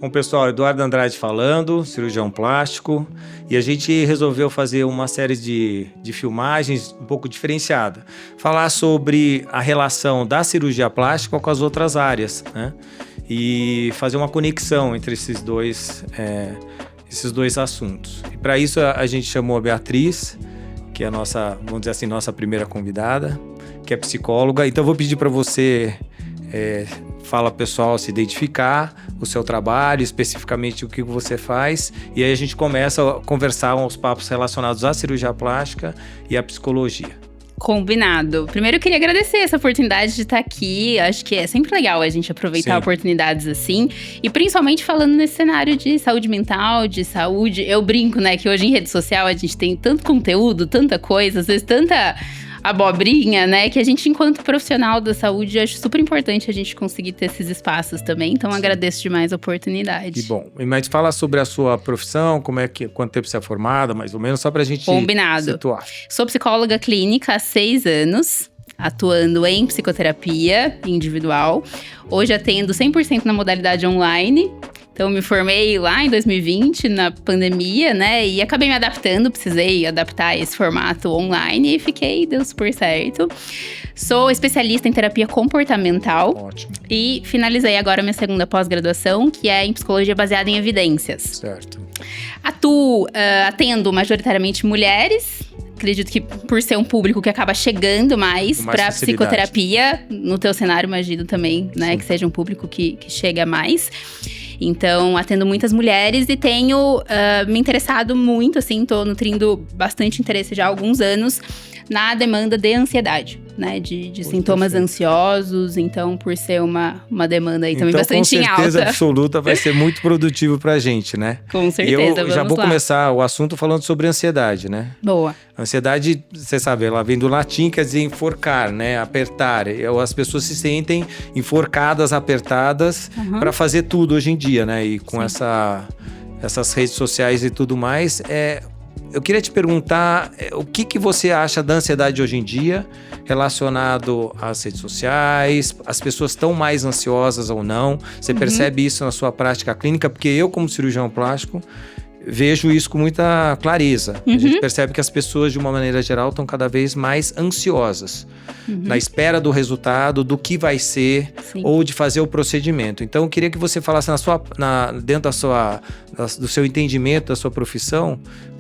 Bom, pessoal, Eduardo Andrade falando, cirurgião plástico, e a gente resolveu fazer uma série de filmagens um pouco diferenciada. Falar sobre a relação da cirurgia plástica com as outras áreas, né? E fazer uma conexão entre esses dois assuntos. E para isso a gente chamou a Beatriz, que é a nossa, vamos dizer assim, nossa primeira convidada, que é psicóloga. Então eu vou pedir para você... fala pessoal, se identificar, o seu trabalho, especificamente o que você faz, e aí a gente começa a conversar uns papos relacionados à cirurgia plástica e à psicologia. Combinado. Primeiro eu queria agradecer essa oportunidade de estar aqui. Acho que é sempre legal a gente aproveitar oportunidades assim. E principalmente falando nesse cenário de saúde mental, de saúde. Eu brinco, né, que hoje em rede social a gente tem tanto conteúdo, tanta coisa, às vezes tanta abobrinha, né, que a gente, enquanto profissional da saúde, acho super importante a gente conseguir ter esses espaços também. Então, agradeço demais a oportunidade. Que bom. Mas fala sobre a sua profissão, quanto tempo você é formada, mais ou menos, só pra gente situar. Sou psicóloga clínica há 6 anos. Atuando em psicoterapia individual. Hoje atendo 100% na modalidade online. Então, me formei lá em 2020, na pandemia, né? E acabei me adaptando, precisei adaptar esse formato online e deu super certo. Sou especialista em terapia comportamental. Ótimo. E finalizei agora minha segunda pós-graduação, que é em psicologia baseada em evidências. Certo. Atendo majoritariamente mulheres. Acredito que por ser um público que acaba chegando mais para psicoterapia, no teu cenário, imagino também, né? Sim. Que seja um público que chega mais. Então, atendo muitas mulheres e tenho me interessado muito, assim, tô nutrindo bastante interesse já há alguns anos na demanda de ansiedade, né? De sintomas ansiosos. Então, por ser uma demanda aí também bastante em alta. Com certeza absoluta vai ser muito produtivo pra gente, né? Com certeza, eu já vou começar o assunto falando sobre ansiedade, né? Boa. Ansiedade, você sabe, ela vem do latim, quer dizer enforcar, né? Apertar. As pessoas se sentem enforcadas, apertadas para fazer tudo hoje em dia, né? E com essas redes sociais e tudo mais, eu queria te perguntar o que você acha da ansiedade hoje em dia relacionado às redes sociais, as pessoas estão mais ansiosas ou não? Você percebe isso na sua prática clínica? Porque eu, como cirurgião plástico, vejo isso com muita clareza. A gente percebe que as pessoas, de uma maneira geral, estão cada vez mais ansiosas. Na espera do resultado, do que vai ser, ou de fazer o procedimento. Então, eu queria que você falasse dentro do seu entendimento, da sua profissão,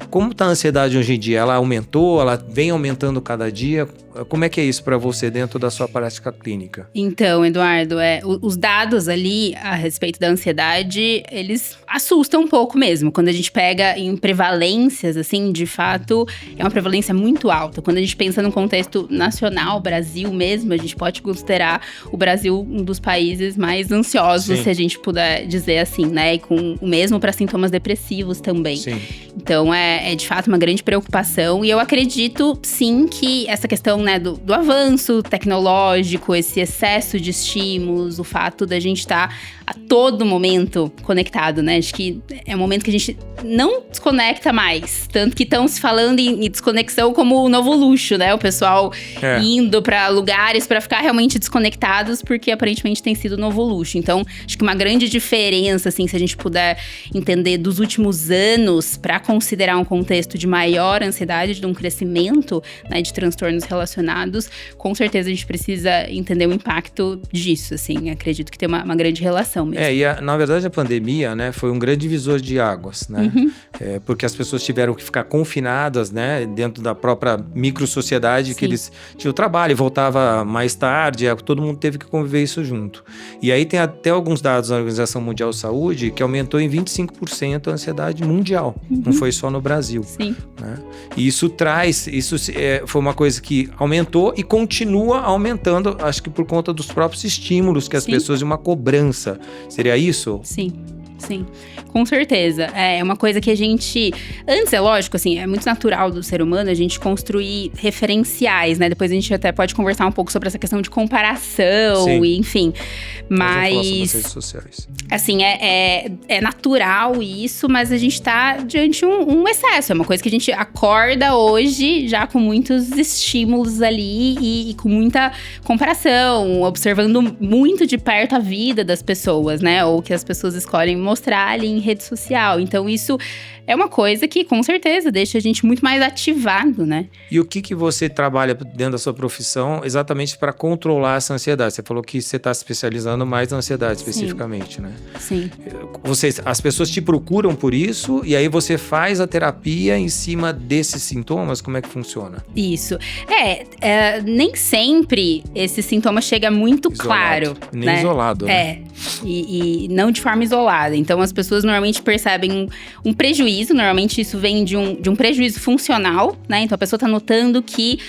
como está a ansiedade hoje em dia? Ela aumentou? Ela vem aumentando cada dia? Como é que é isso para você dentro da sua prática clínica? Então, Eduardo, os dados ali a respeito da ansiedade, eles assustam um pouco mesmo. Quando a gente pega em prevalências, assim, de fato, é uma prevalência muito alta. Quando a gente pensa no contexto nacional, Brasil mesmo, a gente pode considerar o Brasil um dos países mais ansiosos, se a gente puder dizer assim, né? E com o mesmo para sintomas depressivos também. Sim. Então, é de fato uma grande preocupação. E eu acredito, sim, que essa questão, né, do avanço tecnológico, esse excesso de estímulos, o fato da gente estar a todo momento conectado, né? Acho que é um momento que a gente não desconecta mais. Tanto que estão se falando em desconexão como o novo luxo, né? O pessoal indo para lugares para ficar realmente desconectados, porque aparentemente tem sido o novo luxo. Então, acho que uma grande diferença, assim, se a gente puder entender dos últimos anos, para considerar um contexto de maior ansiedade, de um crescimento, né, de transtornos relacionados, com certeza a gente precisa entender o impacto disso, assim. Acredito que tem uma grande relação mesmo. Na verdade, a pandemia, né, foi um grande divisor de águas, né? Porque as pessoas tiveram que ficar confinadas, né, dentro da própria micro-sociedade, que eles tinham trabalho e voltava mais tarde, todo mundo teve que conviver isso junto. E aí tem até alguns dados da Organização Mundial de Saúde que aumentou em 25% a ansiedade mundial, não foi só no Brasil. Sim. Né? E isso foi uma coisa que aumentou e continua aumentando, acho que por conta dos próprios estímulos que as pessoas, e uma cobrança. Seria isso? Sim. Com certeza. É uma coisa que a gente... Antes, é lógico, assim, é muito natural do ser humano a gente construir referenciais, né? Depois a gente até pode conversar um pouco sobre essa questão de comparação, e enfim. Mas... Sobre as redes sociais. Assim, é natural isso, mas a gente tá diante de um excesso. É uma coisa que a gente acorda hoje já com muitos estímulos ali e com muita comparação, observando muito de perto a vida das pessoas, né? Ou que as pessoas escolhem mostrar ali em rede social. Então, isso é uma coisa que, com certeza, deixa a gente muito mais ativado, né? E o que você trabalha dentro da sua profissão exatamente para controlar essa ansiedade? Você falou que você está se especializando mais na ansiedade especificamente, né? Sim. As pessoas te procuram por isso e aí você faz a terapia em cima desses sintomas? Como é que funciona? Isso. Nem sempre esse sintoma chega muito claro. Nem né? isolado, né? E não de forma isolada. Então, as pessoas normalmente percebem um prejuízo. Normalmente, isso vem de um prejuízo funcional, né? Então, a pessoa tá notando que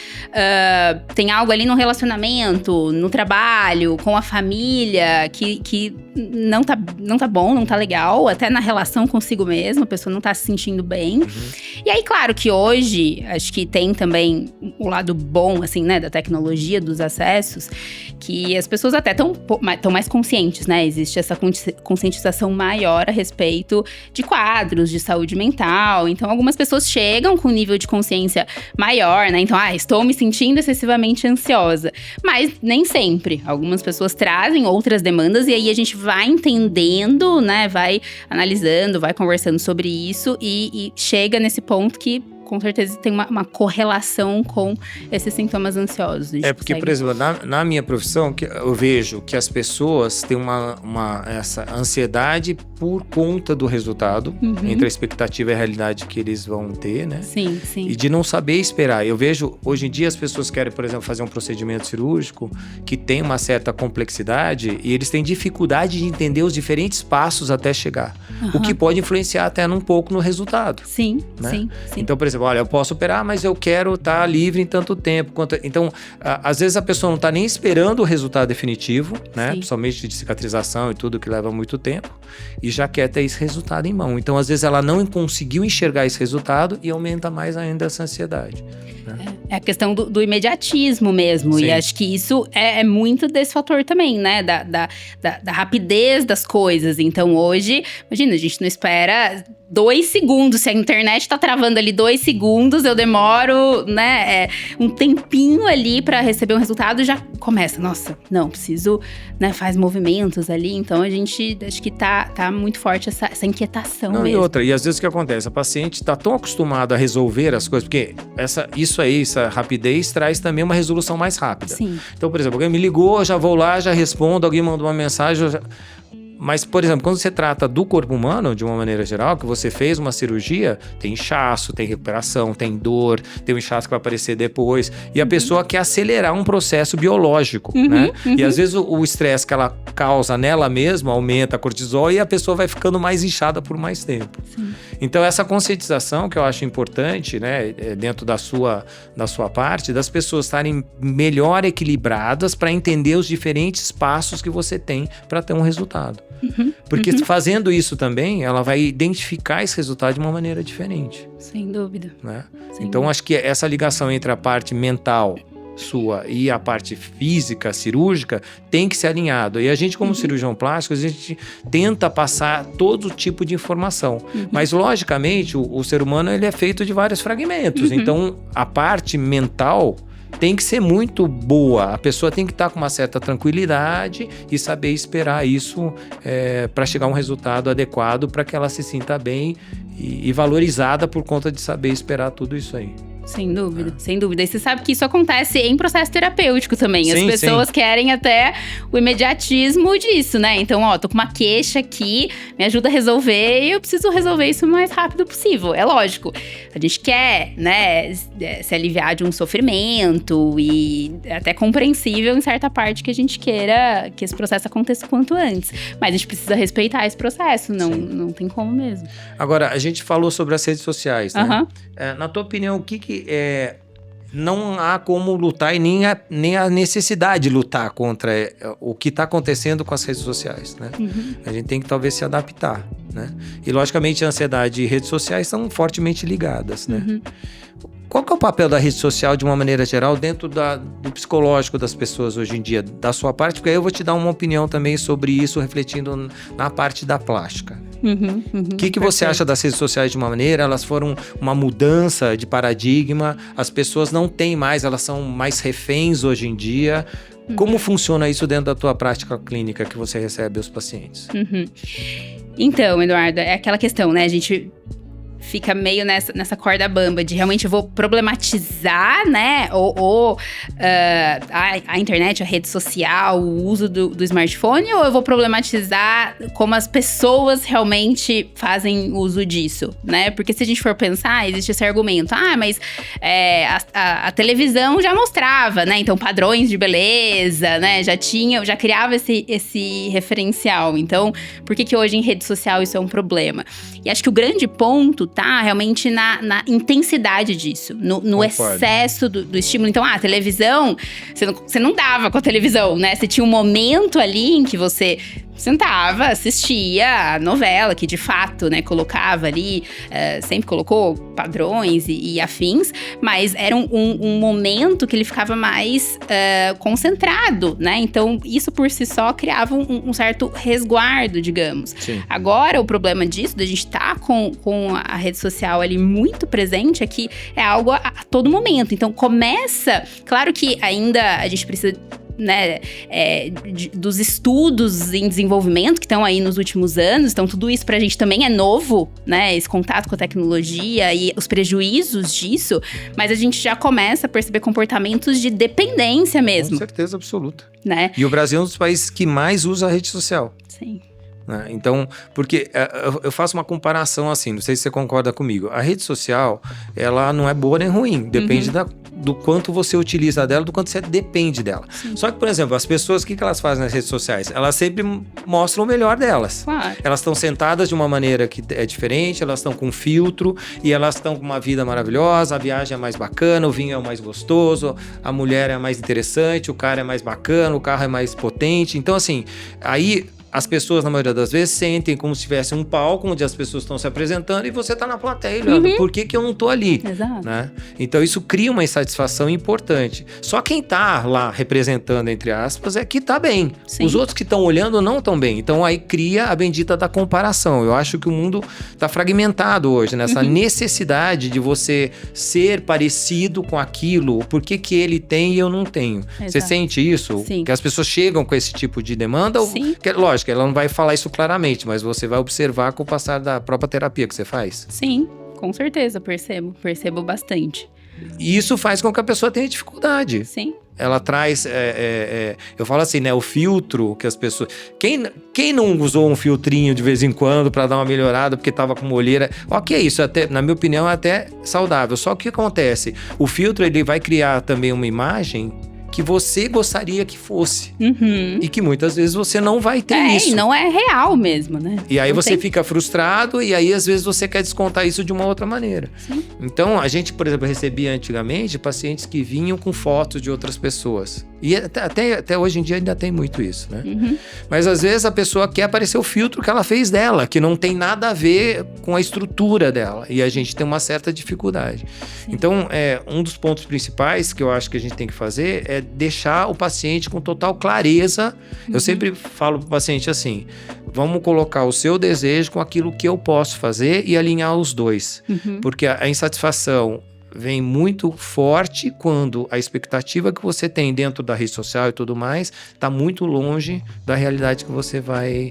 tem algo ali no relacionamento, no trabalho, com a família, que não tá bom, não tá legal. Até na relação consigo mesma, a pessoa não tá se sentindo bem. E aí, claro que hoje, acho que tem também o lado bom, assim, né? Da tecnologia, dos acessos, que as pessoas até estão mais conscientes, né? Existe essa conscientização maior a respeito de quadros de saúde mental. Então, algumas pessoas chegam com um nível de consciência maior, né? Então, estou me sentindo excessivamente ansiosa. Mas nem sempre. Algumas pessoas trazem outras demandas e aí a gente vai entendendo, né? Vai analisando, vai conversando sobre isso e chega nesse ponto que com certeza tem uma correlação com esses sintomas ansiosos. Porque, por exemplo, na minha profissão, eu vejo que as pessoas têm essa ansiedade por conta do resultado, entre a expectativa e a realidade que eles vão ter, né? Sim, sim. E de não saber esperar. Eu vejo, hoje em dia, as pessoas querem, por exemplo, fazer um procedimento cirúrgico que tem uma certa complexidade e eles têm dificuldade de entender os diferentes passos até chegar. O que pode influenciar até um pouco no resultado. Sim, né? sim. Então, por exemplo, olha, eu posso operar, mas eu quero estar livre em tanto tempo. Então, às vezes a pessoa não está nem esperando o resultado definitivo, né? Principalmente de cicatrização e tudo que leva muito tempo, e já quer ter esse resultado em mão. Então, às vezes ela não conseguiu enxergar esse resultado e aumenta mais ainda essa ansiedade. Né? É a questão do imediatismo mesmo. Sim. E acho que isso é muito desse fator também, né? Da rapidez das coisas. Então, hoje, imagina, a gente não espera 2 segundos. Se a internet tá travando ali 2 segundos, eu demoro, né, um tempinho ali pra receber um resultado, já começa. Nossa, não, preciso, né, faz movimentos ali. Então, a gente, acho que tá muito forte essa inquietação mesmo. E outra, e às vezes o que acontece? A paciente tá tão acostumada a resolver as coisas, porque essa rapidez traz também uma resolução mais rápida. Sim. Então, por exemplo, alguém me ligou, eu já vou lá, já respondo, alguém mandou uma mensagem, Mas, por exemplo, quando você trata do corpo humano, de uma maneira geral, que você fez uma cirurgia, tem inchaço, tem recuperação, tem dor, tem um inchaço que vai aparecer depois. E a pessoa quer acelerar um processo biológico, né? E às vezes o estresse que ela causa nela mesma aumenta a cortisol e a pessoa vai ficando mais inchada por mais tempo. Sim. Então, essa conscientização que eu acho importante, né, dentro da sua parte, das pessoas estarem melhor equilibradas para entender os diferentes passos que você tem para ter um resultado. Porque fazendo isso também, ela vai identificar esse resultado de uma maneira diferente. Sem dúvida. Né? Sem então, dúvida. Acho que essa ligação entre a parte mental sua e a parte física, cirúrgica, tem que ser alinhado. E a gente, como cirurgião plástico, a gente tenta passar todo tipo de informação. Mas, logicamente, o ser humano ele é feito de vários fragmentos. Então, a parte mental tem que ser muito boa. A pessoa tem que estar com uma certa tranquilidade e saber esperar isso para chegar a um resultado adequado para que ela se sinta bem e valorizada por conta de saber esperar tudo isso aí. Sem dúvida, sem dúvida. E você sabe que isso acontece em processo terapêutico também. Sim, as pessoas querem até o imediatismo disso, né? Então, tô com uma queixa aqui, me ajuda a resolver e eu preciso resolver isso o mais rápido possível. É lógico, a gente quer, né, se aliviar de um sofrimento e é até compreensível em certa parte que a gente queira que esse processo aconteça o quanto antes. Mas a gente precisa respeitar esse processo, não tem como mesmo. Agora, a gente falou sobre as redes sociais, né? Na tua opinião, o que não há como lutar e nem a necessidade de lutar contra o que está acontecendo com as redes sociais, né? A gente tem que talvez se adaptar, né? E logicamente a ansiedade e redes sociais estão fortemente ligadas, né? Qual que é o papel da rede social de uma maneira geral dentro do psicológico das pessoas hoje em dia, da sua parte? Porque aí eu vou te dar uma opinião também sobre isso, refletindo na parte da plástica. O que você acha das redes sociais de uma maneira? Elas foram uma mudança de paradigma, as pessoas não têm mais, elas são mais reféns hoje em dia. Como funciona isso dentro da tua prática clínica que você recebe os pacientes? Então, Eduardo, é aquela questão, né? A gente fica meio nessa corda bamba de realmente eu vou problematizar, né? A internet, a rede social, o uso do smartphone, ou eu vou problematizar como as pessoas realmente fazem uso disso, né? Porque se a gente for pensar, existe esse argumento. Mas a televisão já mostrava, né? Então, padrões de beleza, né? Já criava esse referencial. Então, por que hoje em rede social isso é um problema? E acho que o grande ponto tá realmente na intensidade disso, no excesso do estímulo. Então, a televisão, você não dava com a televisão, né? Você tinha um momento ali em que você sentava, assistia a novela, que de fato, né, colocava ali, sempre colocou padrões e afins, mas era um momento que ele ficava mais concentrado, né? Então, isso por si só criava um certo resguardo, digamos. Sim. Agora, o problema disso, da gente estar com a rede social ali muito presente, é que é algo a todo momento. Então, começa... Claro que ainda a gente precisa... né, dos estudos em desenvolvimento que estão aí nos últimos anos. Então, tudo isso pra gente também é novo, né? Esse contato com a tecnologia e os prejuízos disso. Mas a gente já começa a perceber comportamentos de dependência mesmo. Com certeza absoluta. Né? E o Brasil é um dos países que mais usa a rede social. Sim. Então, porque eu faço uma comparação assim, não sei se você concorda comigo. A rede social, ela não é boa nem ruim, depende do quanto você utiliza dela, do quanto você depende dela. Sim. Só que, por exemplo, as pessoas, o que elas fazem nas redes sociais? Elas sempre mostram o melhor delas. Claro. Elas estão sentadas de uma maneira que é diferente, elas estão com filtro e elas estão com uma vida maravilhosa, a viagem é mais bacana, o vinho é o mais gostoso, a mulher é mais interessante, o cara é mais bacana, o carro é mais potente. Então, assim, aí... As pessoas, na maioria das vezes, sentem como se tivesse um palco onde as pessoas estão se apresentando e você está na plateia olhando. Por que eu não estou ali? Exato. Né? Então, isso cria uma insatisfação importante. Só quem está lá representando, entre aspas, é que está bem. Sim. Os outros que estão olhando não estão bem. Então, aí cria a bendita da comparação. Eu acho que o mundo está fragmentado hoje, nessa necessidade de você ser parecido com aquilo. Por que ele tem e eu não tenho? Exato. Você sente isso? Sim. Que as pessoas chegam com esse tipo de demanda? Sim. Lógico, ela não vai falar isso claramente, mas você vai observar com o passar da própria terapia que você faz. Sim, com certeza, percebo bastante. E isso faz com que a pessoa tenha dificuldade. Sim. Ela traz, eu falo assim, né, o filtro que as pessoas... Quem não usou um filtrinho de vez em quando para dar uma melhorada porque tava com uma olheira? Ok, isso até, na minha opinião, é até saudável. Só que o que acontece? O filtro, ele vai criar também uma imagem que você gostaria que fosse. E que muitas vezes você não vai ter isso. E não é real mesmo, né? E aí não você fica frustrado e aí às vezes você quer descontar isso de uma outra maneira. Sim. Então a gente, por exemplo, recebia antigamente pacientes que vinham com fotos de outras pessoas. E até hoje em dia ainda tem muito isso, né? Mas às vezes a pessoa quer aparecer o filtro que ela fez dela, que não tem nada a ver com a estrutura dela. E a gente tem uma certa dificuldade. Sim. Então, um dos pontos principais que eu acho que a gente tem que fazer é deixar o paciente com total clareza. Eu sempre falo para o paciente assim, vamos colocar o seu desejo com aquilo que eu posso fazer e alinhar os dois. Porque a insatisfação vem muito forte quando a expectativa que você tem dentro da rede social e tudo mais está muito longe da realidade que você vai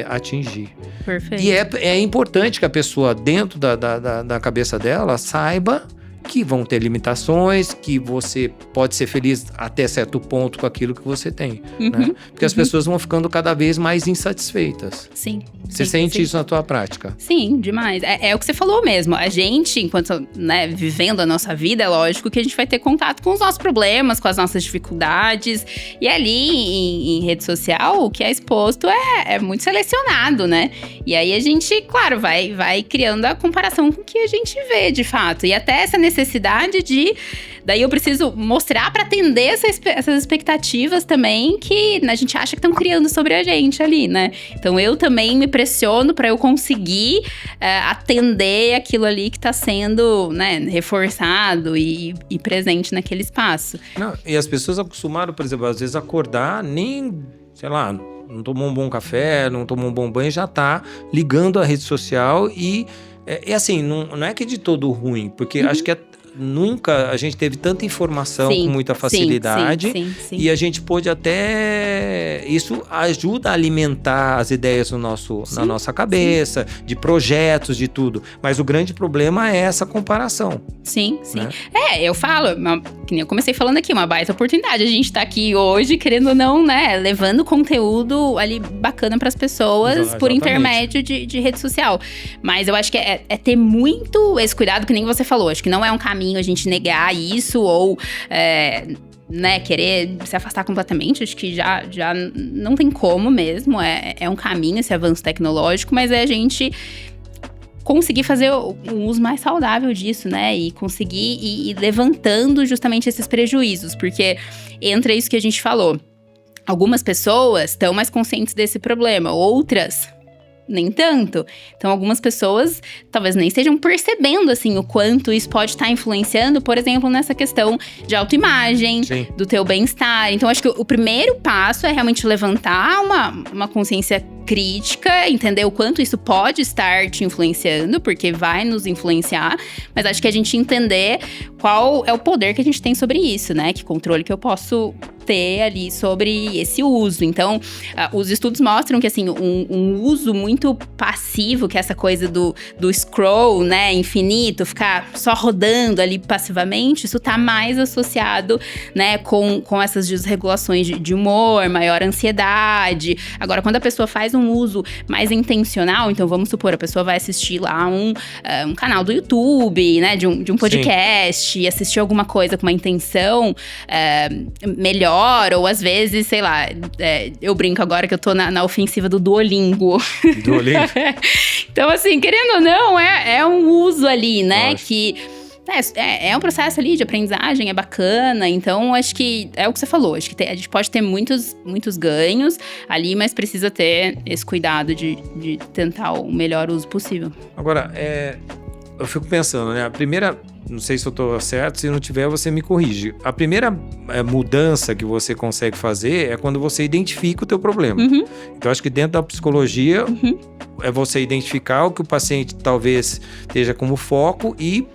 atingir. Perfeito. E é importante que a pessoa, dentro da cabeça dela, saiba que vão ter limitações, que você pode ser feliz até certo ponto com aquilo que você tem, né? Porque as pessoas vão ficando cada vez mais insatisfeitas. Sim. Você sente isso na tua prática? Sim, demais. É o que você falou mesmo. A gente, enquanto, né, vivendo a nossa vida, é lógico que a gente vai ter contato com os nossos problemas, com as nossas dificuldades. E ali, em rede social, o que é exposto é muito selecionado, né? E aí a gente, claro, vai criando a comparação com o que a gente vê, de fato. E até essa necessidade de... Daí eu preciso mostrar para atender essas expectativas também que a gente acha que estão criando sobre a gente ali, né? Então eu também me pressiono para eu conseguir atender aquilo ali que está sendo, né, reforçado e presente naquele espaço. Não, e as pessoas acostumaram, por exemplo, às vezes acordar, nem, sei lá, não tomou um bom café, não tomou um bom banho, já tá ligando a rede social e assim, não é que é de todo ruim, porque acho que nunca a gente teve tanta informação com muita facilidade. Sim. E a gente pôde até... Isso ajuda a alimentar as ideias na nossa cabeça, de projetos, de tudo. Mas o grande problema é essa comparação. Sim. Né? Eu falo, que nem eu comecei falando aqui, uma baita oportunidade. A gente tá aqui hoje, querendo ou não, né? Levando conteúdo ali bacana pras pessoas por intermédio de rede social. Mas eu acho que é ter muito esse cuidado, que nem você falou. Acho que não é um caminho a gente negar isso ou né, querer se afastar completamente. Acho que já não tem como mesmo. É um caminho esse avanço tecnológico, mas é a gente conseguir fazer um uso mais saudável disso, né? E conseguir ir levantando justamente esses prejuízos. Porque entra isso que a gente falou. Algumas pessoas estão mais conscientes desse problema, outras nem tanto. Então, algumas pessoas talvez nem estejam percebendo, assim, o quanto isso pode estar influenciando, por exemplo, nessa questão de autoimagem, do teu bem-estar. Então, acho que o primeiro passo é realmente levantar uma consciência crítica, entender o quanto isso pode estar te influenciando, porque vai nos influenciar, mas acho que a gente entender qual é o poder que a gente tem sobre isso, né? Que controle que eu posso ter ali sobre esse uso. Então, os estudos mostram que, assim, um uso muito passivo, que é essa coisa do scroll, né, infinito, ficar só rodando ali passivamente, isso tá mais associado, né, com essas desregulações de humor, maior ansiedade. Agora, quando a pessoa faz um uso mais intencional, então vamos supor, a pessoa vai assistir lá um canal do YouTube, né, de um podcast, assistir alguma coisa com uma intenção melhor, ou às vezes, sei lá, eu brinco agora que eu tô na ofensiva do Duolingo. Então, assim, querendo ou não, é um uso ali, né, que é um processo ali de aprendizagem, é bacana. Então, acho que é o que você falou. Acho que a gente pode ter muitos ganhos ali, mas precisa ter esse cuidado de tentar o melhor uso possível. Agora, eu fico pensando, né? A primeira, não sei se eu tô certo, se não tiver, você me corrige. A primeira mudança que você consegue fazer é quando você identifica o teu problema. Então, acho que dentro da psicologia é você identificar o que o paciente talvez esteja como foco e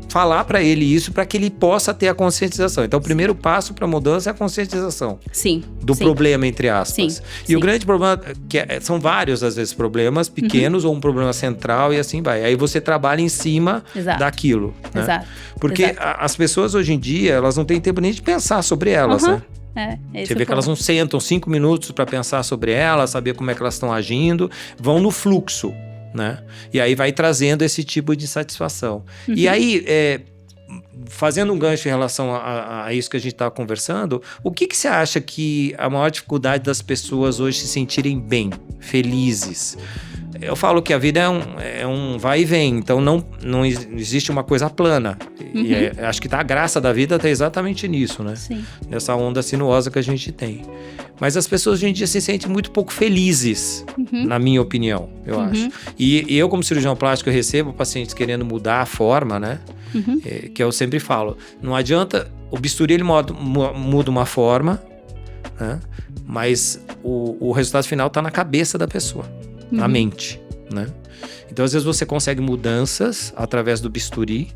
falar para ele isso, para que ele possa ter a conscientização. Então, o primeiro passo para a mudança é a conscientização. Do problema, entre aspas. E o grande problema, são vários, às vezes, problemas pequenos ou um problema central e assim vai. Aí você trabalha em cima daquilo. Né? Porque as pessoas hoje em dia, elas não têm tempo nem de pensar sobre elas, né? Você vê que elas não sentam 5 minutos para pensar sobre elas, saber como é que elas estão agindo, vão no fluxo. Né? E aí vai trazendo esse tipo de satisfação. E aí, fazendo um gancho em relação a isso que a gente estava conversando, o que você acha que a maior dificuldade das pessoas hoje se sentirem bem, felizes? Eu falo que a vida é um vai e vem, então não existe uma coisa plana. E acho que a graça da vida está exatamente nisso, né? Nessa onda sinuosa que a gente tem. Mas as pessoas hoje em dia se sentem muito pouco felizes, na minha opinião, eu acho. E eu, como cirurgião plástico, eu recebo pacientes querendo mudar a forma, né? Que eu sempre falo, não adianta, o bisturi ele muda uma forma, né? Mas o resultado final está na cabeça da pessoa. Na mente, né? Então, às vezes, você consegue mudanças através do bisturi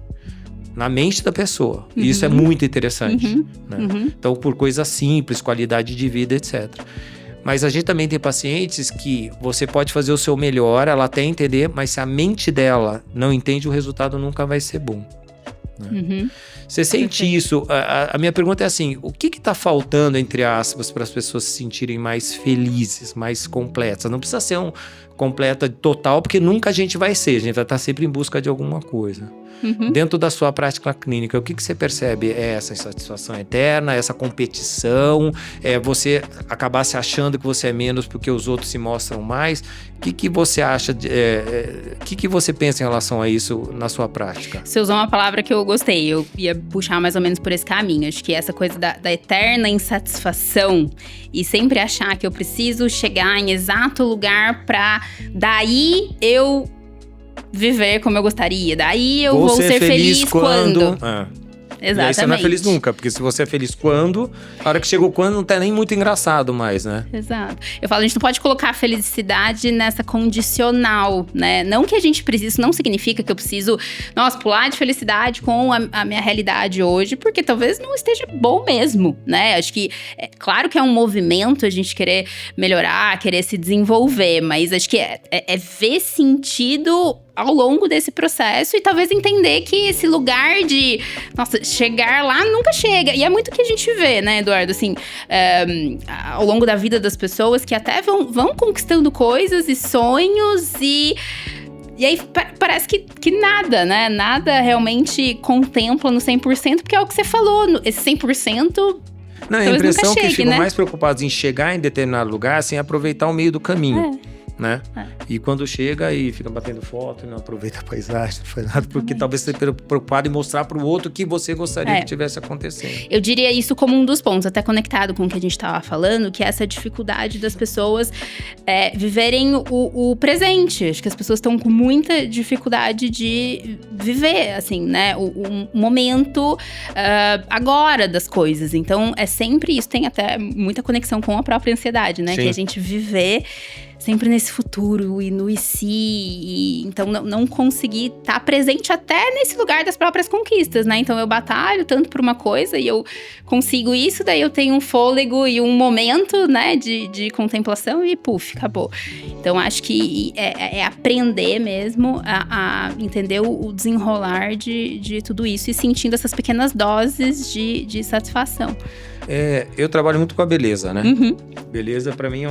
na mente da pessoa. E isso é muito interessante. Né? Então, por coisas simples, qualidade de vida, etc. Mas a gente também tem pacientes que você pode fazer o seu melhor, ela até entender, mas se a mente dela não entende, o resultado nunca vai ser bom. Né? Você sente isso? A minha pergunta é assim, o que está faltando, entre aspas, para as pessoas se sentirem mais felizes, mais completas? Não precisa ser completa total, porque nunca a gente vai ser, a gente vai estar sempre em busca de alguma coisa. Dentro da sua prática clínica, o que você percebe? É essa insatisfação eterna, essa competição, você acabar se achando que você é menos porque os outros se mostram mais? O que você acha, o que você pensa em relação a isso na sua prática? Você usou uma palavra que eu gostei, eu ia puxar mais ou menos por esse caminho. Acho que essa coisa da eterna insatisfação e sempre achar que eu preciso chegar em exato lugar pra daí eu viver como eu gostaria. Daí eu vou ser feliz quando? Exatamente. E aí você não é feliz nunca, porque se você é feliz quando, a hora que chegou quando não tá nem muito engraçado mais, né? Exato. Eu falo, a gente não pode colocar a felicidade nessa condicional, né? Não que a gente precise, isso não significa que eu preciso, nossa, pular de felicidade com a minha realidade hoje, porque talvez não esteja bom mesmo, né? Acho que, claro que é um movimento a gente querer melhorar, querer se desenvolver, mas acho que é ver sentido ao longo desse processo e talvez entender que esse lugar de, nossa, chegar lá nunca chega. E é muito o que a gente vê, né, Eduardo? Assim, ao longo da vida das pessoas que até vão conquistando coisas e sonhos e aí parece que nada, né? Nada realmente contempla no 100%, porque é o que você falou, esse 100%… Não, a impressão que ficam mais preocupados em chegar em determinado lugar sem aproveitar o meio do caminho. Né? E quando chega e fica batendo foto, não aproveita a paisagem, não faz nada, porque talvez você esteja preocupado em mostrar para o outro que você gostaria que tivesse acontecendo. Eu diria isso como um dos pontos, até conectado com o que a gente estava falando, que é essa dificuldade das pessoas viverem o presente. Acho que as pessoas estão com muita dificuldade de viver, assim, né? O momento agora das coisas. Então, é sempre isso. Tem até muita conexão com a própria ansiedade, né? Sim. Que a gente viver sempre nesse futuro e no e então não conseguir estar presente até nesse lugar das próprias conquistas, né? Então eu batalho tanto por uma coisa e eu consigo isso, daí eu tenho um fôlego e um momento, né, de contemplação e puf, acabou. Então acho que é aprender mesmo a entender o desenrolar de tudo isso e sentindo essas pequenas doses de satisfação. Eu trabalho muito com a beleza, né? Uhum. Beleza, pra mim,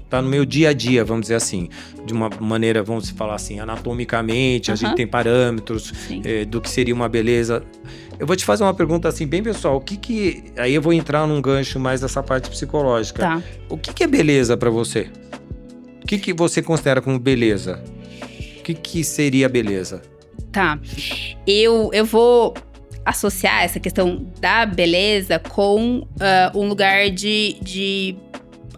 tá no meu dia a dia, vamos dizer assim. De uma maneira, vamos falar assim, anatomicamente, a gente tem parâmetros do que seria uma beleza. Eu vou te fazer uma pergunta assim, bem pessoal. Aí eu vou entrar num gancho mais dessa parte psicológica. Tá. O que é beleza pra você? O que você considera como beleza? O que seria beleza? Tá. Eu vou associar essa questão da beleza com um lugar de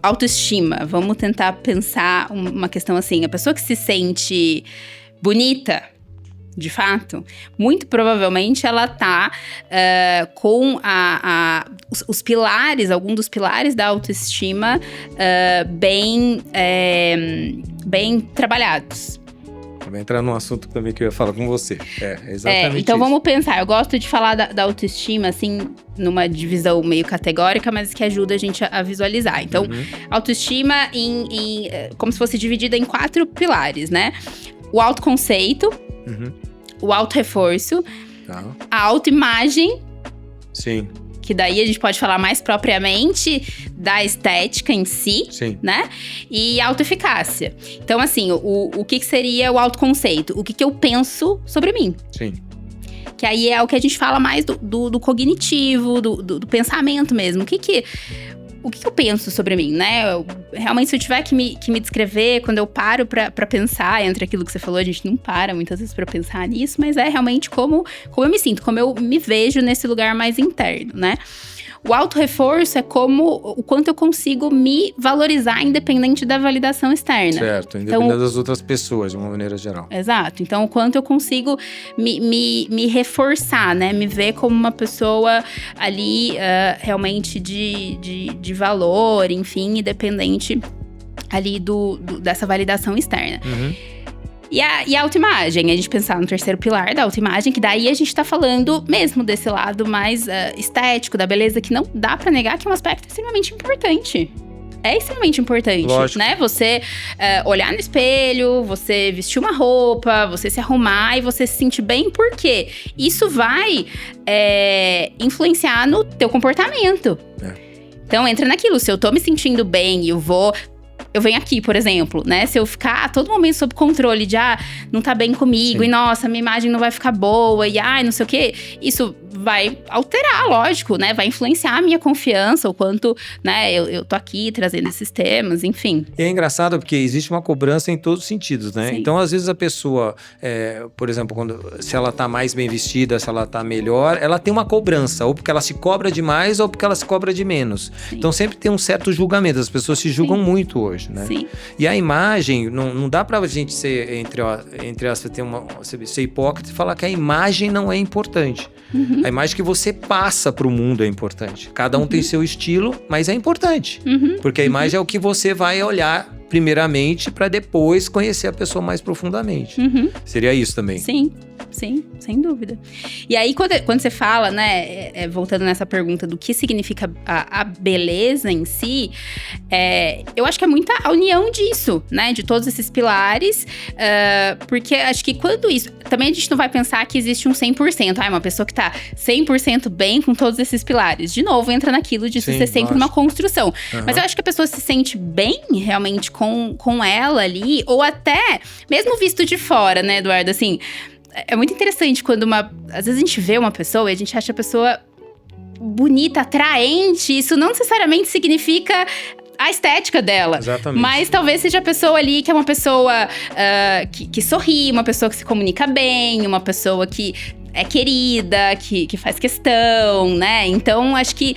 autoestima. Vamos tentar pensar uma questão assim. A pessoa que se sente bonita, de fato, muito provavelmente ela tá com os pilares, algum dos pilares da autoestima bem trabalhados. Vai entrar num assunto também que eu ia falar com você. Exatamente então isso. Vamos pensar. Eu gosto de falar da autoestima, assim, numa divisão meio categórica, mas que ajuda a gente a visualizar. Então, autoestima como se fosse dividida em 4 pilares, né? O autoconceito, o autorreforço, a autoimagem. Sim. Que daí a gente pode falar mais propriamente da estética em si, né? E autoeficácia. Então, assim, o que seria o autoconceito? O que eu penso sobre mim. Sim. Que aí é o que a gente fala mais do cognitivo, do pensamento mesmo. O que eu penso sobre mim, né? Realmente, se eu tiver que me descrever, quando eu paro pra pensar, entre aquilo que você falou, a gente não para muitas vezes pra pensar nisso, mas é realmente como eu me sinto, como eu me vejo nesse lugar mais interno, né? O autorreforço é o quanto eu consigo me valorizar independente da validação externa. Certo, independente das outras pessoas, de uma maneira geral. Exato. Então, o quanto eu consigo me reforçar, né? Me ver como uma pessoa ali realmente de valor, enfim, independente ali dessa validação externa. E a autoimagem, a gente pensar no terceiro pilar da autoimagem, que daí a gente tá falando mesmo desse lado mais estético, da beleza, que não dá pra negar que é um aspecto extremamente importante. É extremamente importante, lógico, né? Você olhar no espelho, você vestir uma roupa, você se arrumar e você se sentir bem, porque isso vai influenciar no teu comportamento. Então, entra naquilo, se eu tô me sentindo bem e eu venho aqui, por exemplo, né? Se eu ficar a todo momento sob controle de, não tá bem comigo, e nossa, minha imagem não vai ficar boa, e não sei o quê. Isso vai alterar, lógico, né? Vai influenciar a minha confiança, o quanto, né, eu tô aqui trazendo esses temas, enfim. E é engraçado porque existe uma cobrança em todos os sentidos, né? Sim. Então, às vezes a pessoa, por exemplo, se ela tá mais bem vestida, se ela tá melhor, ela tem uma cobrança, ou porque ela se cobra demais, ou porque ela se cobra de menos. Sim. Então, sempre tem um certo julgamento, as pessoas se julgam muito hoje. imagem, né? Sim. E a imagem, não dá pra gente ser, entre aspas, ser hipócrita e falar que a imagem não é importante. A imagem que você passa pro mundo é importante. Cada um tem seu estilo, mas é importante. Porque a imagem é o que você vai olhar primeiramente para depois conhecer a pessoa mais profundamente. Seria isso também? Sim, sem dúvida. E aí, quando você fala, né, voltando nessa pergunta do que significa a beleza em si, eu acho que é muita a união disso, né, de todos esses pilares, porque acho que quando isso... Também a gente não vai pensar que existe um 100%, uma pessoa que tá 100% bem com todos esses pilares. De novo, entra naquilo de ser sempre uma construção. Mas eu acho que a pessoa se sente bem, realmente, com ela ali, ou até, mesmo visto de fora, né, Eduardo, assim... É muito interessante quando às vezes a gente vê uma pessoa e a gente acha a pessoa bonita, atraente. Isso não necessariamente significa a estética dela. Exatamente. Mas talvez seja a pessoa ali que é uma pessoa que sorri, uma pessoa que se comunica bem, uma pessoa que é querida, que faz questão, né? Então, acho que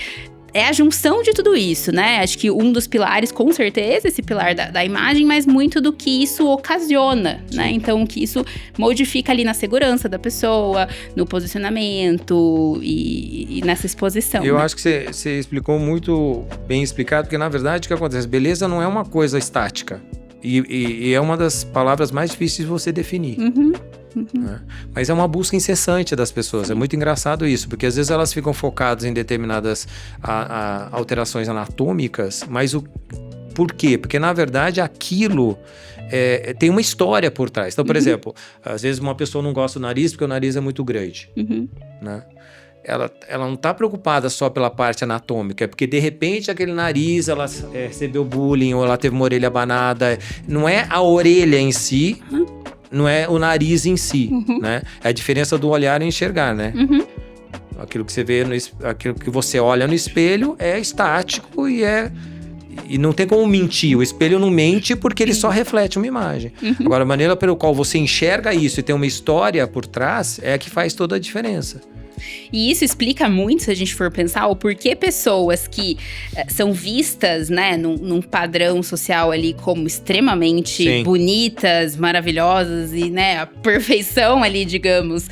é a junção de tudo isso, né? Acho que um dos pilares, com certeza, esse pilar da imagem, mas muito do que isso ocasiona, né? Então, que isso modifica ali na segurança da pessoa, no posicionamento e nessa exposição. Eu acho que você explicou muito bem explicado, porque na verdade o que acontece? Beleza não é uma coisa estática. E é uma das palavras mais difíceis de você definir. Né? Mas é uma busca incessante das pessoas. É muito engraçado isso, porque às vezes elas ficam focadas em determinadas alterações anatômicas, mas por quê? Porque na verdade aquilo tem uma história por trás. Então, por exemplo, às vezes uma pessoa não gosta do nariz porque o nariz é muito grande, né? Ela não está preocupada só pela parte anatômica, é porque de repente aquele nariz, ela recebeu bullying ou ela teve uma orelha abanada. Não é a orelha em si, não é o nariz em si, né? É a diferença do olhar e enxergar, né? Aquilo que você vê, aquilo que você olha no espelho é estático e não tem como mentir. O espelho não mente porque ele só reflete uma imagem. Agora, a maneira pelo qual você enxerga isso e tem uma história por trás é a que faz toda a diferença. E isso explica muito, se a gente for pensar, o porquê pessoas que são vistas, né, num padrão social ali como extremamente bonitas, maravilhosas e, né, a perfeição ali, digamos,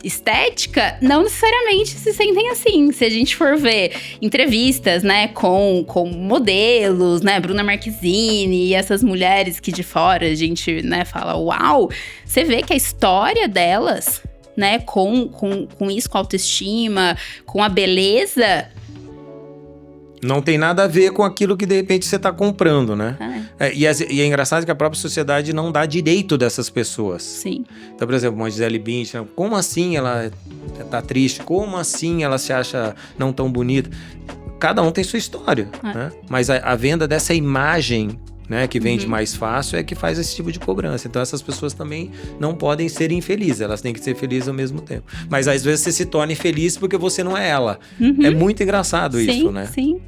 estética, não necessariamente se sentem assim. Se a gente for ver entrevistas, né, com modelos, né, Bruna Marquezine e essas mulheres que de fora a gente, né, fala, uau, você vê que a história delas, né, com isso, com a autoestima, com a beleza, não tem nada a ver com aquilo que de repente você está comprando, né? E é engraçado que a própria sociedade não dá direito dessas pessoas. Sim. Então, por exemplo, uma Gisele Bündchen, como assim ela tá triste? Como assim ela se acha não tão bonita? Cada um tem sua história, né? Mas a venda dessa imagem, né, que vende mais fácil, é que faz esse tipo de cobrança. Então essas pessoas também não podem ser infelizes, elas têm que ser felizes ao mesmo tempo. Mas às vezes você se torna infeliz porque você não é ela. É muito engraçado isso, né? Sim.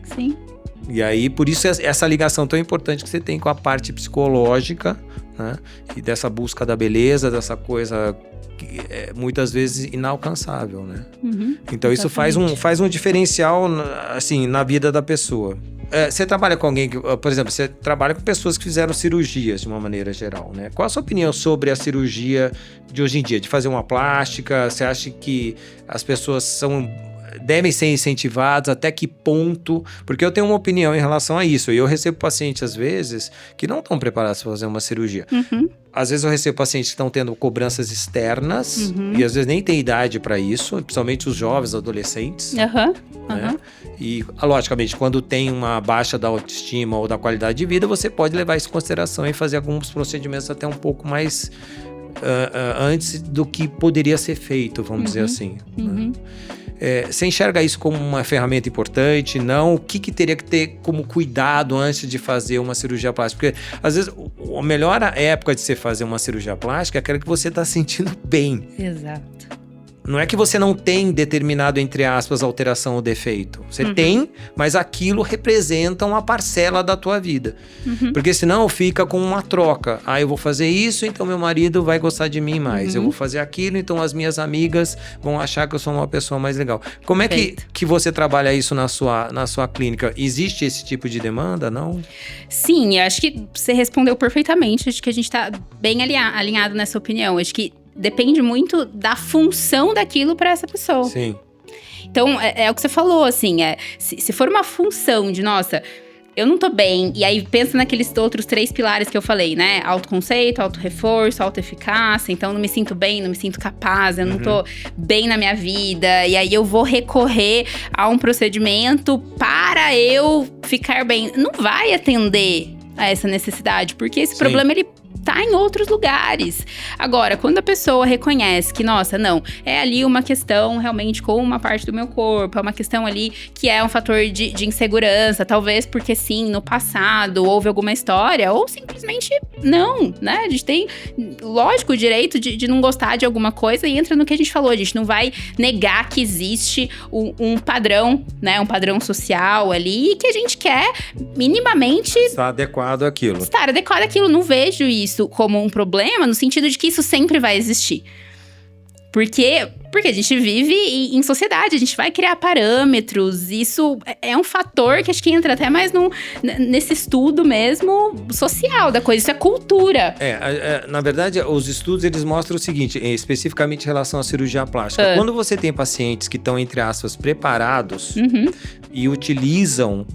E aí, por isso essa ligação tão importante que você tem com a parte psicológica, né? E dessa busca da beleza, dessa coisa que é muitas vezes inalcançável, né? Então isso faz um diferencial, assim, na vida da pessoa. Você trabalha com alguém que, por exemplo, você trabalha com pessoas que fizeram cirurgias de uma maneira geral, né? Qual a sua opinião sobre a cirurgia de hoje em dia? De fazer uma plástica? Você acha que as pessoas devem ser incentivadas? Até que ponto? Porque eu tenho uma opinião em relação a isso. E eu recebo pacientes, às vezes, que não estão preparados para fazer uma cirurgia. Às vezes eu recebo pacientes que estão tendo cobranças externas e às vezes nem tem idade para isso, principalmente os jovens, adolescentes. Né? E, logicamente, quando tem uma baixa da autoestima ou da qualidade de vida, você pode levar isso em consideração e fazer alguns procedimentos até um pouco mais antes do que poderia ser feito, vamos dizer assim. Né? Você enxerga isso como uma ferramenta importante? Não? O que teria que ter como cuidado antes de fazer uma cirurgia plástica? Porque, às vezes, a melhor época de você fazer uma cirurgia plástica é aquela que você está sentindo bem. Exato. Não é que você não tem determinado, entre aspas, alteração ou defeito. Você tem, mas aquilo representa uma parcela da tua vida. Porque senão fica com uma troca. Ah, eu vou fazer isso, então meu marido vai gostar de mim mais. Eu vou fazer aquilo, então as minhas amigas vão achar que eu sou uma pessoa mais legal. Como é que você trabalha isso na sua clínica? Existe esse tipo de demanda, não? Sim, eu acho que você respondeu perfeitamente. Acho que a gente tá bem alinhado nessa opinião. Acho que depende muito da função daquilo para essa pessoa. Sim. Então, é o que você falou, assim, se for uma função de, nossa, eu não tô bem, e aí pensa naqueles outros 3 pilares que eu falei, né? Autoconceito, autorreforço, autoeficácia. Então, não me sinto bem, não me sinto capaz, eu não tô bem na minha vida. E aí, eu vou recorrer a um procedimento para eu ficar bem. Não vai atender a essa necessidade, porque esse problema, ele tá em outros lugares. Agora, quando a pessoa reconhece que, nossa, não, é ali uma questão realmente com uma parte do meu corpo, é uma questão ali que é um fator de insegurança, talvez porque sim, no passado houve alguma história, ou simplesmente não, né? A gente tem, lógico, o direito de não gostar de alguma coisa e entra no que a gente falou, a gente não vai negar que existe um padrão, né? Um padrão social ali que a gente quer minimamente estar adequado àquilo. Estar adequado àquilo, não vejo isso como um problema, no sentido de que isso sempre vai existir. Porque a gente vive em sociedade, a gente vai criar parâmetros. Isso é um fator que acho que entra até mais nesse estudo mesmo social da coisa. Isso é cultura. Na verdade, os estudos eles mostram o seguinte, especificamente em relação à cirurgia plástica. Quando você tem pacientes que estão, entre aspas, preparados e utilizam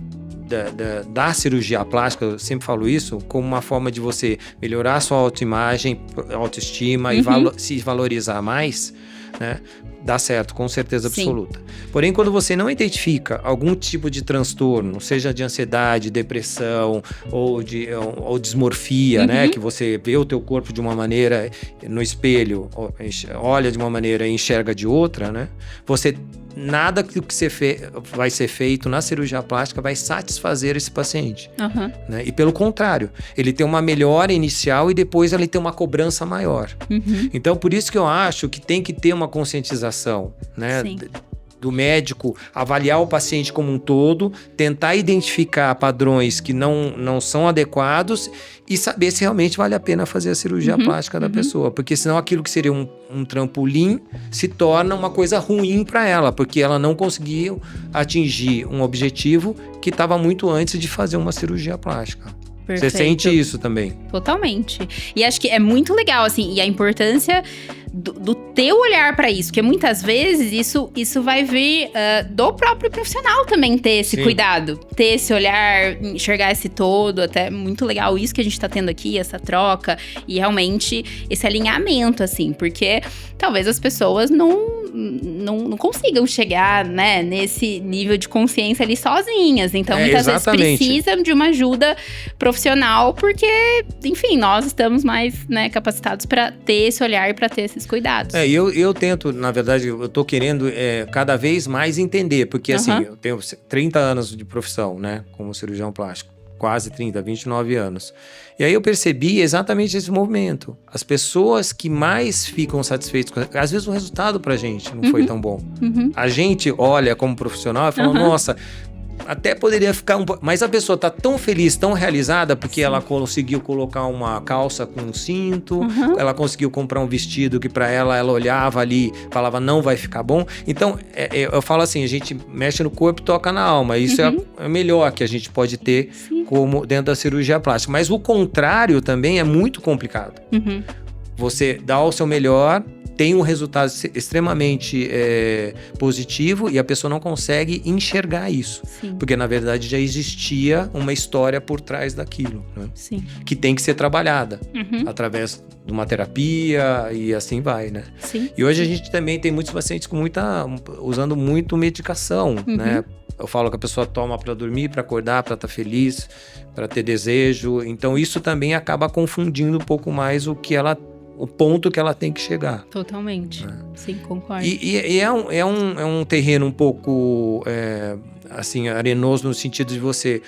da cirurgia plástica, eu sempre falo isso, como uma forma de você melhorar a sua autoimagem, autoestima e se valorizar mais, né? Dá certo, com certeza absoluta. Porém, quando você não identifica algum tipo de transtorno, seja de ansiedade, depressão ou dismorfia, né? Que você vê o teu corpo de uma maneira no espelho, olha de uma maneira e enxerga de outra, né? Nada do que vai ser feito na cirurgia plástica vai satisfazer esse paciente. Né? E pelo contrário, ele tem uma melhora inicial e depois ele tem uma cobrança maior. Então, por isso que eu acho que tem que ter uma conscientização, né? Do médico avaliar o paciente como um todo, tentar identificar padrões que não são adequados e saber se realmente vale a pena fazer a cirurgia plástica da pessoa. Porque senão aquilo que seria um trampolim se torna uma coisa ruim para ela, porque ela não conseguiu atingir um objetivo que estava muito antes de fazer uma cirurgia plástica. Perfeito. Você sente isso também? Totalmente. E acho que é muito legal, assim, e a importância do teu olhar para isso, porque muitas vezes isso vai vir do próprio profissional também ter esse cuidado, ter esse olhar, enxergar esse todo. Até muito legal isso que a gente tá tendo aqui, essa troca e realmente esse alinhamento, assim, porque talvez as pessoas não consigam chegar, né, nesse nível de consciência ali sozinhas. Então, muitas vezes precisam de uma ajuda profissional, porque, enfim, nós estamos mais, né, capacitados para ter esse olhar e para ter esses cuidados. Eu tento, na verdade, eu tô querendo cada vez mais entender, porque assim, eu tenho 30 anos de profissão, né, como cirurgião plástico. Quase 30, 29 anos. E aí eu percebi exatamente esse movimento. As pessoas que mais ficam satisfeitas, às vezes o resultado pra gente não foi tão bom. A gente olha como profissional e fala, nossa, até poderia ficar um pouco... Mas a pessoa tá tão feliz, tão realizada, porque ela conseguiu colocar uma calça com um cinto, ela conseguiu comprar um vestido que pra ela olhava ali, falava, não vai ficar bom. Então, eu falo assim, a gente mexe no corpo e toca na alma. Isso é o melhor que a gente pode ter como dentro da cirurgia plástica. Mas o contrário também é muito complicado. Você dá o seu melhor, tem um resultado extremamente positivo e a pessoa não consegue enxergar isso. Porque, na verdade, já existia uma história por trás daquilo, né? Que tem que ser trabalhada através de uma terapia e assim vai, né? E hoje a gente também tem muitos pacientes usando muito medicação, né? Eu falo que a pessoa toma para dormir, para acordar, para estar feliz, para ter desejo. Então, isso também acaba confundindo um pouco mais o ponto que ela tem que chegar. Totalmente. Sim, concordo. E é um terreno um pouco assim, arenoso no sentido de você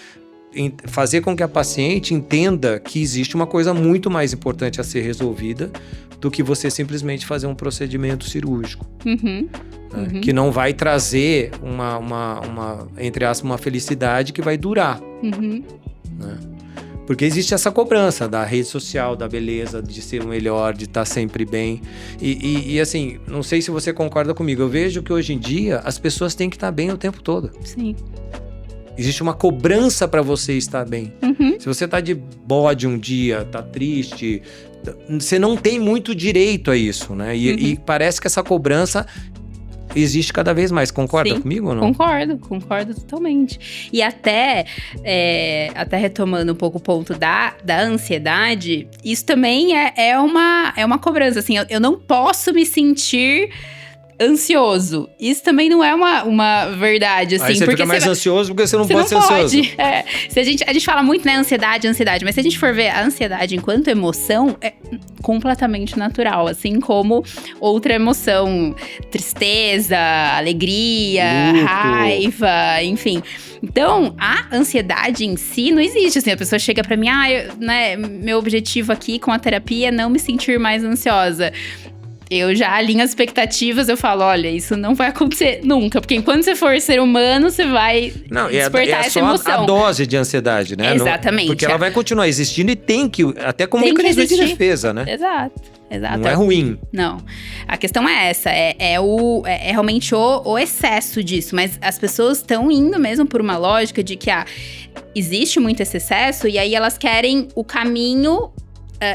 fazer com que a paciente entenda que existe uma coisa muito mais importante a ser resolvida do que você simplesmente fazer um procedimento cirúrgico. Uhum. Né? Que não vai trazer entre aspas, uma felicidade que vai durar. Uhum. Né? Porque existe essa cobrança da rede social, da beleza, de ser o melhor, de estar sempre bem. E assim, não sei se você concorda comigo, eu vejo que hoje em dia as pessoas têm que estar bem o tempo todo. Sim. Existe uma cobrança para você estar bem. Uhum. Se você tá de bode um dia, tá triste, você não tem muito direito a isso, né? E parece que essa cobrança existe cada vez mais. Concorda comigo ou não? Concordo totalmente. E até retomando um pouco o ponto da ansiedade, isso também é uma cobrança, assim, eu não posso me sentir ansioso. Isso também não é uma verdade, assim. Aí você fica mais ansioso porque você não pode ser ansioso. Se a gente fala muito, né, ansiedade, mas se a gente for ver a ansiedade enquanto emoção, é completamente natural, assim como outra emoção, tristeza, alegria, luto, raiva, enfim. Então, a ansiedade em si não existe, assim, a pessoa chega pra mim, meu objetivo aqui com a terapia é não me sentir mais ansiosa. Eu já alinho as expectativas, eu falo, olha, isso não vai acontecer nunca. Porque enquanto você for ser humano, você vai despertar essa emoção. A dose de ansiedade, né? Exatamente. Porque ela vai continuar existindo e tem que, até como mecanismo de defesa, né? Exato. Não é ruim. Não. A questão é essa, é realmente o excesso disso. Mas as pessoas estão indo mesmo por uma lógica de que, existe muito esse excesso e aí elas querem o caminho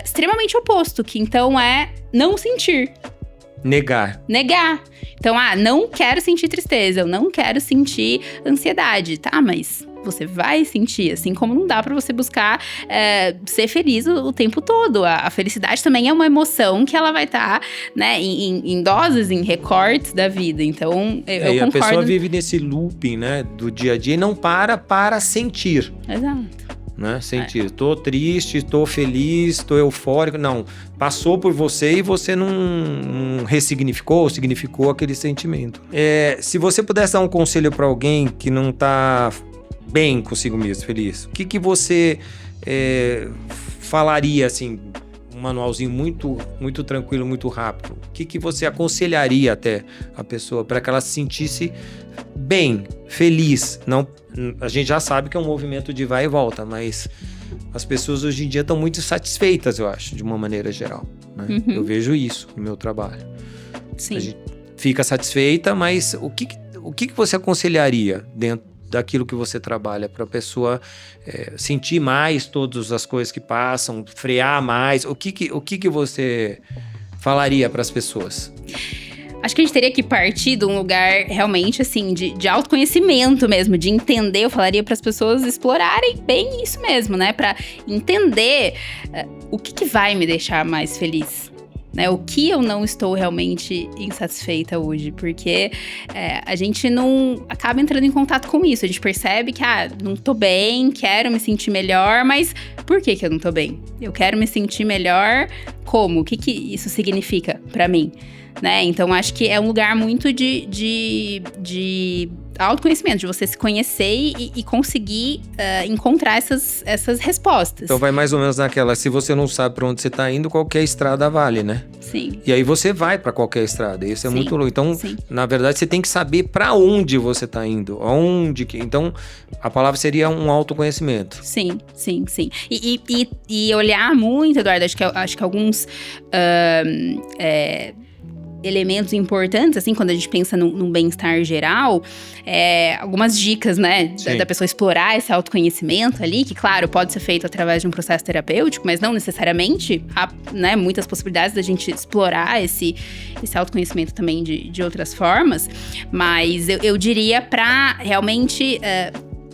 extremamente oposto, que então é não sentir. Negar. Então, não quero sentir tristeza, eu não quero sentir ansiedade. Tá, mas você vai sentir, assim como não dá pra você buscar ser feliz o tempo todo. A felicidade também é uma emoção que ela vai estar, né, em doses, em recortes da vida. Então, eu concordo. A pessoa vive nesse looping, né, do dia a dia e não para sentir. Exato. Né? Sentir, tô triste, tô feliz, tô eufórico. Não, passou por você e você não ressignificou, significou aquele sentimento. Se você pudesse dar um conselho para alguém que não tá bem consigo mesmo, feliz, o que você falaria, assim, um manualzinho muito, muito tranquilo, muito rápido? O que você aconselharia até a pessoa para que ela se sentisse bem, feliz? Não, a gente já sabe que é um movimento de vai e volta, mas as pessoas hoje em dia estão muito satisfeitas, eu acho, de uma maneira geral, né? Uhum. Eu vejo isso no meu trabalho. Sim. A gente fica satisfeita, mas o que você aconselharia dentro daquilo que você trabalha para a pessoa sentir mais todas as coisas que passam, frear mais? O que você falaria para as pessoas? Acho que a gente teria que partir de um lugar realmente, assim, de autoconhecimento mesmo, de entender. Eu falaria para as pessoas explorarem bem isso mesmo, né? Para entender o que vai me deixar mais feliz, né? O que eu não estou realmente insatisfeita hoje, porque a gente não acaba entrando em contato com isso. A gente percebe que, não tô bem, quero me sentir melhor, mas por que eu não tô bem? Eu quero me sentir melhor como? O que isso significa para mim? Né? Então, acho que é um lugar muito de autoconhecimento, de você se conhecer e conseguir encontrar essas respostas. Então, vai mais ou menos naquela, se você não sabe para onde você está indo, qualquer estrada vale, né? Sim. E aí você vai para qualquer estrada, isso é muito louco. Então, sim. Na verdade, você tem que saber para onde você está indo, Então, a palavra seria um autoconhecimento. Sim. E olhar muito, Eduardo, acho que alguns elementos importantes, assim, quando a gente pensa no bem-estar geral, algumas dicas, né, da pessoa explorar esse autoconhecimento ali, que, claro, pode ser feito através de um processo terapêutico, mas não necessariamente. Há, né, muitas possibilidades da gente explorar esse autoconhecimento também de outras formas, mas eu diria para realmente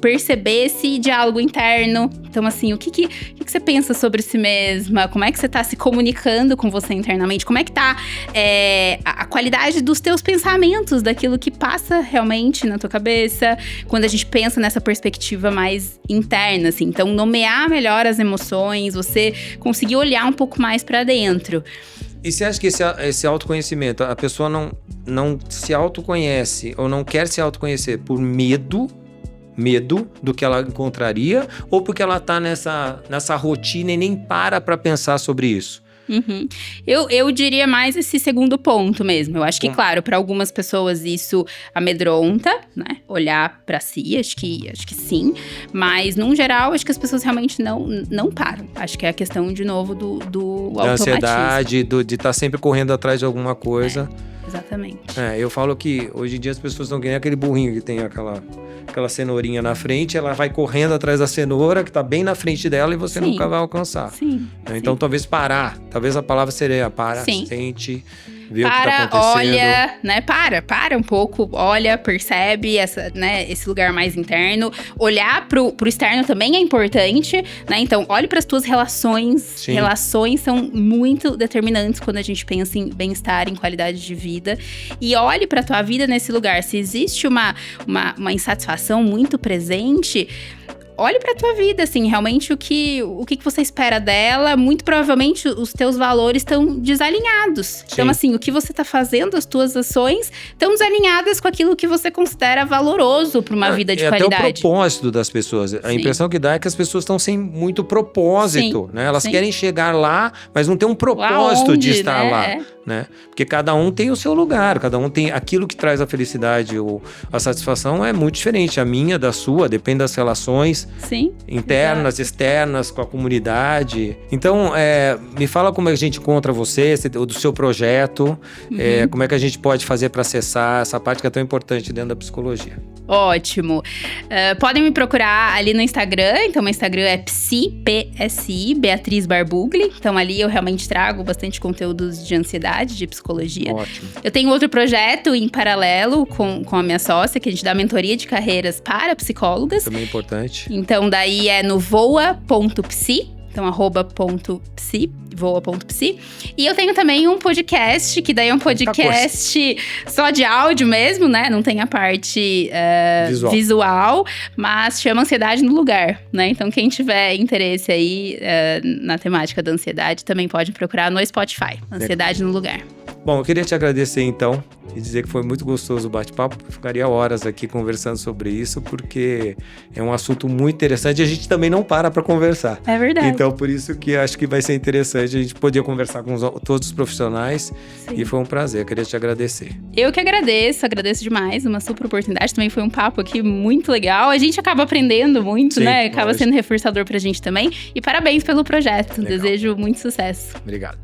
perceber esse diálogo interno. Então, assim, o que você pensa sobre si mesma? Como é que você tá se comunicando com você internamente? Como é que tá a qualidade dos teus pensamentos, daquilo que passa realmente na tua cabeça, quando a gente pensa nessa perspectiva mais interna, assim. Então, nomear melhor as emoções, você conseguir olhar um pouco mais pra dentro. E você acha que esse autoconhecimento, a pessoa não se autoconhece ou não quer se autoconhecer por medo do que ela encontraria, ou porque ela tá nessa rotina e nem para pensar sobre isso? Uhum. Eu diria mais esse segundo ponto mesmo. Eu acho que, claro, para algumas pessoas isso amedronta, né? Olhar para si, acho que sim. Mas, num geral, acho que as pessoas realmente não param. Acho que é a questão, de novo, do automatismo. Da ansiedade, de estar sempre correndo atrás de alguma coisa. Exatamente. Eu falo que hoje em dia as pessoas estão querendo aquele burrinho que tem aquela cenourinha na frente, ela vai correndo atrás da cenoura que tá bem na frente dela e você nunca vai alcançar. Sim. Então talvez parar, talvez a palavra seria sente, vê o que tá acontecendo. Olha, né? Para um pouco, olha, percebe esse lugar mais interno. Olhar pro externo também é importante, né? Então, olhe para as tuas relações. Sim. Relações são muito determinantes quando a gente pensa em bem-estar, em qualidade de vida. E olhe pra tua vida nesse lugar. Se existe uma insatisfação muito presente, olhe pra tua vida, assim, realmente o que você espera dela. Muito provavelmente os teus valores estão desalinhados. Sim. Então, assim, o que você tá fazendo, as tuas ações, estão desalinhadas com aquilo que você considera valoroso pra uma vida de qualidade. Até o propósito das pessoas. A impressão que dá é que as pessoas estão sem muito propósito, né? Elas querem chegar lá, mas não tem um propósito de estar lá, né? Porque cada um tem o seu lugar, cada um tem aquilo que traz a felicidade ou a satisfação é muito diferente. A minha, da sua, depende das relações internas, externas, com a comunidade. Então, me fala como a gente encontra você, do seu projeto, como é que a gente pode fazer para acessar essa parte que é tão importante dentro da psicologia. Ótimo. Podem me procurar ali no Instagram. Então, meu Instagram é PSI, Beatriz Barbugli. Então, ali eu realmente trago bastante conteúdos de ansiedade, de psicologia. Ótimo. Eu tenho outro projeto em paralelo com a minha sócia, que a gente dá mentoria de carreiras para psicólogas. Também é importante. Então, daí é no voa.psi. Então, @.psi, voa.psi. E eu tenho também um podcast, que daí é um podcast só de áudio mesmo, né? Não tem a parte visual, mas chama Ansiedade no Lugar, né? Então, quem tiver interesse aí na temática da ansiedade, também pode procurar no Spotify, Ansiedade no Lugar. Bom, eu queria te agradecer então e dizer que foi muito gostoso o bate-papo. Eu ficaria horas aqui conversando sobre isso, porque é um assunto muito interessante e a gente também não para conversar. É verdade. Então, por isso que acho que vai ser interessante a gente poder conversar com todos os profissionais. Sim. E foi um prazer, eu queria te agradecer. Eu que agradeço demais, uma super oportunidade. Também foi um papo aqui muito legal. A gente acaba aprendendo muito, né? Acaba sendo reforçador pra gente também. E parabéns pelo projeto, desejo muito sucesso. Obrigado.